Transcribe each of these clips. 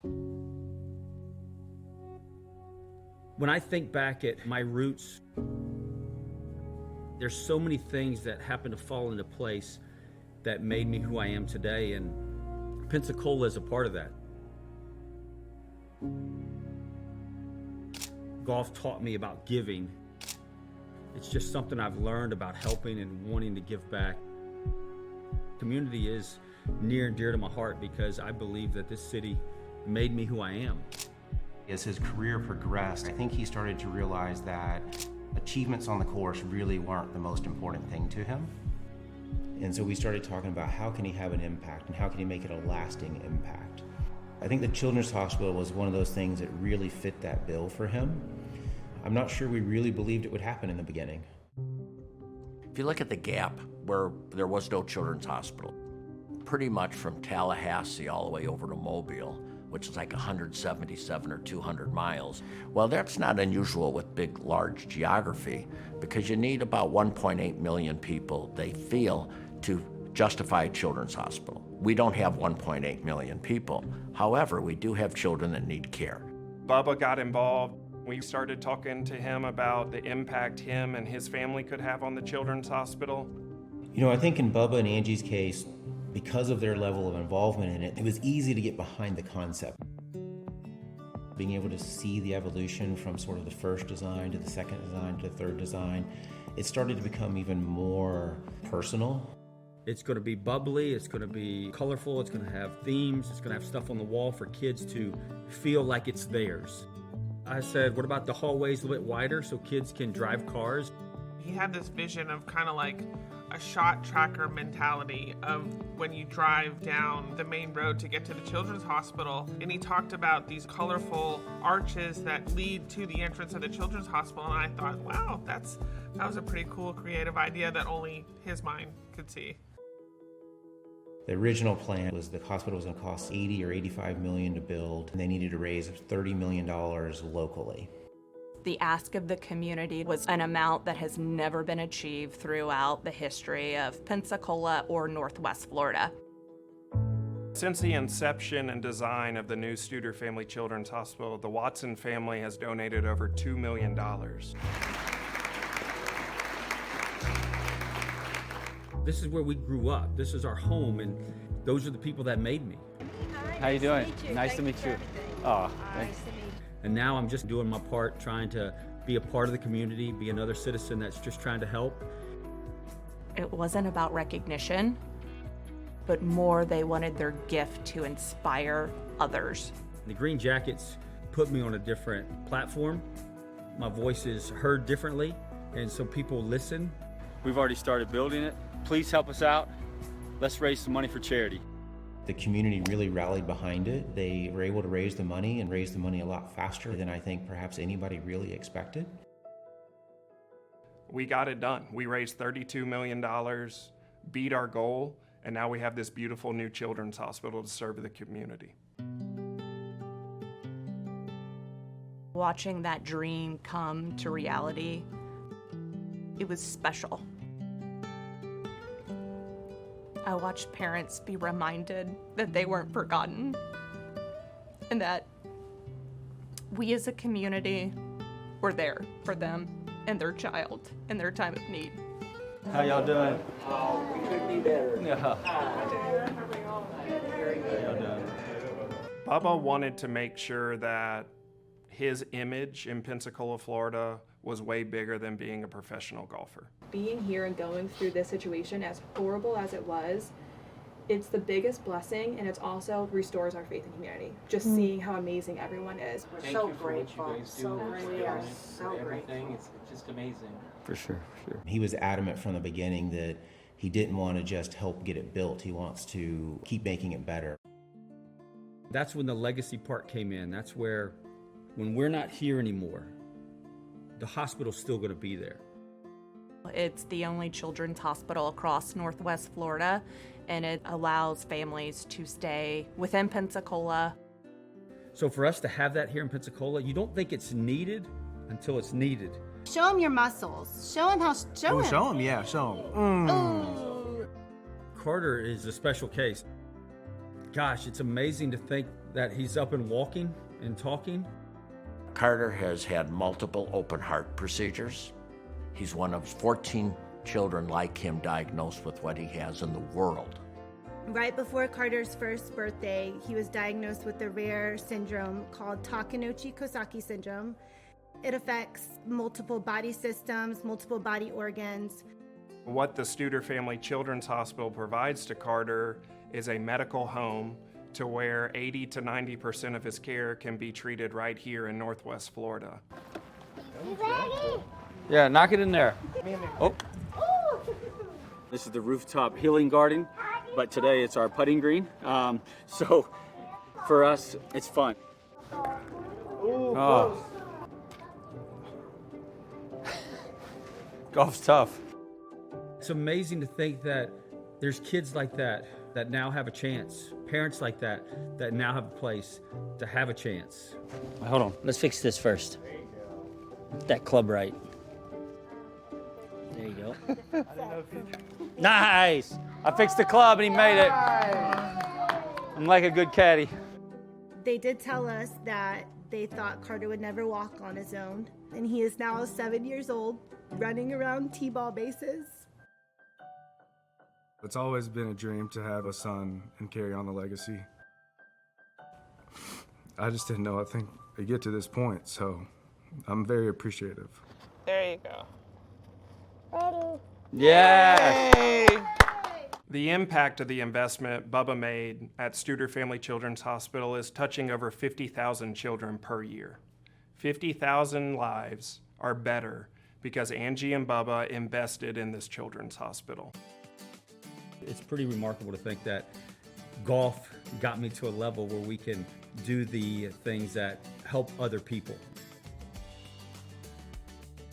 When I think back at my roots, there's so many things that happened to fall into place that made me who I am today, and Pensacola is a part of that. Golf taught me about giving. It's just something I've learned about helping and wanting to give back. Community is near and dear to my heart because I believe that this city made me who I am. As his career progressed, I think he started to realize that achievements on the course really weren't the most important thing to him. And so we started talking about how can he have an impact and how can he make it a lasting impact. I think the Children's Hospital was one of those things that really fit that bill for him. I'm not sure we really believed it would happen in the beginning. If you look at the gap where there was no Children's Hospital, pretty much from Tallahassee all the way over to Mobile, which is like 177 or 200 miles. Well, that's not unusual with big, large geography because you need about 1.8 million people, they feel, to justify a children's hospital. We don't have 1.8 million people. However, we do have children that need care. Bubba got involved. We started talking to him about the impact him and his family could have on the children's hospital. You know, I think in Bubba and Angie's case, because of their level of involvement in it, it was easy to get behind the concept. Being able to see the evolution from sort of the first design to the second design to the third design, it started to become even more personal. It's going to be bubbly, it's going to be colorful, it's going to have themes, it's going to have stuff on the wall for kids to feel like it's theirs. I said, what about the hallways a little bit wider so kids can drive cars? He had this vision of kind of like a shot tracker mentality of when you drive down the main road to get to the children's hospital. And he talked about these colorful arches that lead to the entrance of the children's hospital. And I thought, wow, that was a pretty cool creative idea that only his mind could see. The original plan was the hospital was going to cost 80 or 85 million to build, and they needed to raise $30 million locally. The ask of the community was an amount that has never been achieved throughout the history of Pensacola or Northwest Florida. Since the inception and design of the new Studer Family Children's Hospital, the Watson family has donated over $2 million. This is where we grew up. This is our home, and those are the people that made me. How you doing? Nice to meet you. Oh, thanks. And now I'm just doing my part, trying to be a part of the community, be another citizen that's just trying to help. It wasn't about recognition, but more they wanted their gift to inspire others. The Green Jackets put me on a different platform. My voice is heard differently, and so people listen. We've already started building it. Please help us out. Let's raise some money for charity. The community really rallied behind it. They were able to raise the money and raise the money a lot faster than I think perhaps anybody really expected. We got it done. We raised $32 million, beat our goal, and now we have this beautiful new children's hospital to serve the community. Watching that dream come to reality, it was special. I watched parents be reminded that they weren't forgotten and that we as a community were there for them and their child in their time of need. How y'all doing? Oh, we could be better. Yeah. How y'all doing? Bubba wanted to make sure that his image in Pensacola, Florida was way bigger than being a professional golfer. Being here and going through this situation, as horrible as it was, it's the biggest blessing, and it's also restores our faith in community. Just seeing how amazing everyone is. We're so grateful. We are so grateful. It's just amazing. For sure. He was adamant from the beginning that he didn't want to just help get it built. He wants to keep making it better. That's when the legacy part came in. That's where, when we're not here anymore, the hospital's still going to be there. It's the only children's hospital across Northwest Florida, and it allows families to stay within Pensacola. So for us to have that here in Pensacola, you don't think it's needed until it's needed. Show him your muscles. Show him how. Show him. Show him, yeah, show him. Carter is a special case. gosh, it's amazing to think that he's up and walking and talking. Carter has had multiple open heart procedures. He's one of 14 children like him diagnosed with what he has in the world. Right before Carter's first birthday, he was diagnosed with a rare syndrome called Takeuchi-Kosaki syndrome. It affects multiple body systems, multiple body organs. What the Studer Family Children's Hospital provides to Carter is a medical home to where 80 to 90% of his care can be treated right here in Northwest Florida. Yeah, knock it in there. Oh. This is the rooftop healing garden, but today it's our putting green. So for us, it's fun. Oh. Golf's tough. It's amazing to think that there's kids like that now have a chance. Parents like that now have a place to have a chance. Hold on. Let's fix this first. That club right. There you go. Nice. I fixed the club and he made it. I'm like a good caddy. They did tell us that they thought Carter would never walk on his own, and he is now 7 years old, running around t-ball bases. It's always been a dream to have a son and carry on the legacy. I just didn't know, I think I get to this point, so I'm very appreciative. There you go. Yeah. The impact of the investment Bubba made at Studer Family Children's Hospital is touching over 50,000 children per year. 50,000 lives are better because Angie and Bubba invested in this children's hospital. It's pretty remarkable to think that golf got me to a level where we can do the things that help other people.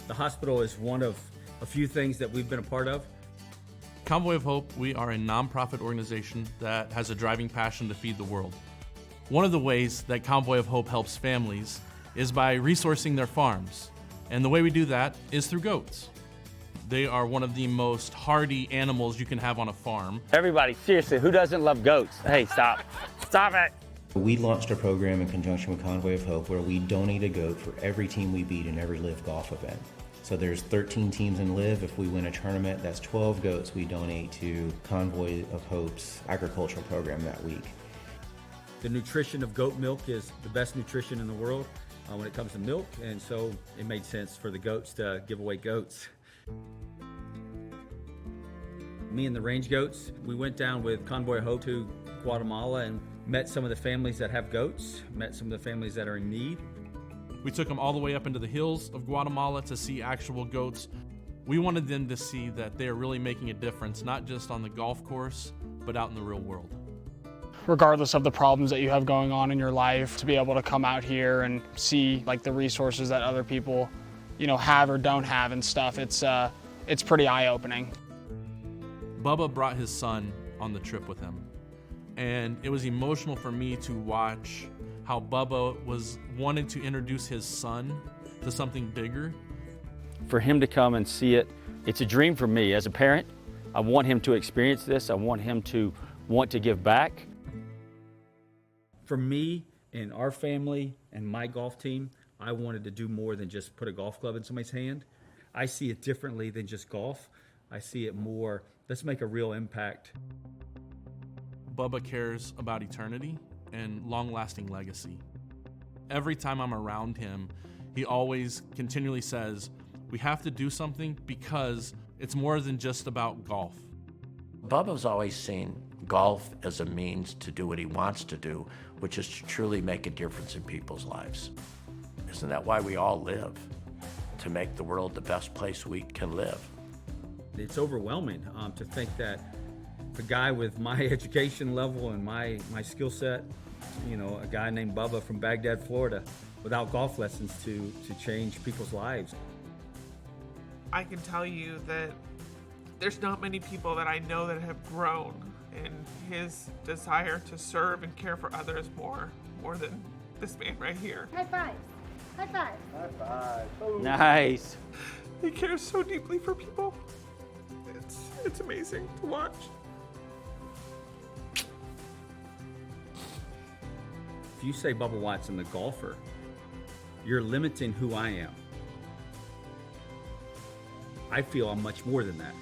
The hospital is one of a few things that we've been a part of. Convoy of Hope, we are a nonprofit organization that has a driving passion to feed the world. One of the ways that Convoy of Hope helps families is by resourcing their farms. And the way we do that is through goats. They are one of the most hardy animals you can have on a farm. Everybody, seriously, who doesn't love goats? Hey, stop. Stop it. We launched a program in conjunction with Convoy of Hope where we donate a goat for every team we beat in every LIV golf event. So there's 13 teams in LIV. If we win a tournament, that's 12 goats we donate to Convoy of Hope's agricultural program that week. The nutrition of goat milk is the best nutrition in the world when it comes to milk, and so it made sense for the goats to give away goats. Me and the range goats, we went down with Convoy of Hope to Guatemala and met some of the families that have goats, met some of the families that are in need. We took them all the way up into the hills of Guatemala to see actual goats. We wanted them to see that they're really making a difference, not just on the golf course, but out in the real world. Regardless of the problems that you have going on in your life, to be able to come out here and see like the resources that other people, have or don't have and stuff, it's pretty eye-opening. Bubba brought his son on the trip with him, and it was emotional for me to watch how Bubba wanted to introduce his son to something bigger. For him to come and see it, it's a dream for me as a parent. I want him to experience this. I want him to want to give back. For me and our family and my golf team, I wanted to do more than just put a golf club in somebody's hand. I see it differently than just golf. I see it more, let's make a real impact. Bubba cares about eternity and long-lasting legacy. Every time I'm around him, he always continually says, we have to do something because it's more than just about golf. Bubba's always seen golf as a means to do what he wants to do, which is to truly make a difference in people's lives. Isn't that why we all live? To make the world the best place we can live. It's overwhelming to think that a guy with my education level and my skill set, a guy named Bubba from Baghdad, Florida, without golf lessons to change people's lives. I can tell you that there's not many people that I know that have grown in his desire to serve and care for others more than this man right here. High five. High five. High five. Oh. Nice. He cares so deeply for people. It's amazing to watch. you say Bubba Watson, the golfer, you're limiting who I am. I feel I'm much more than that.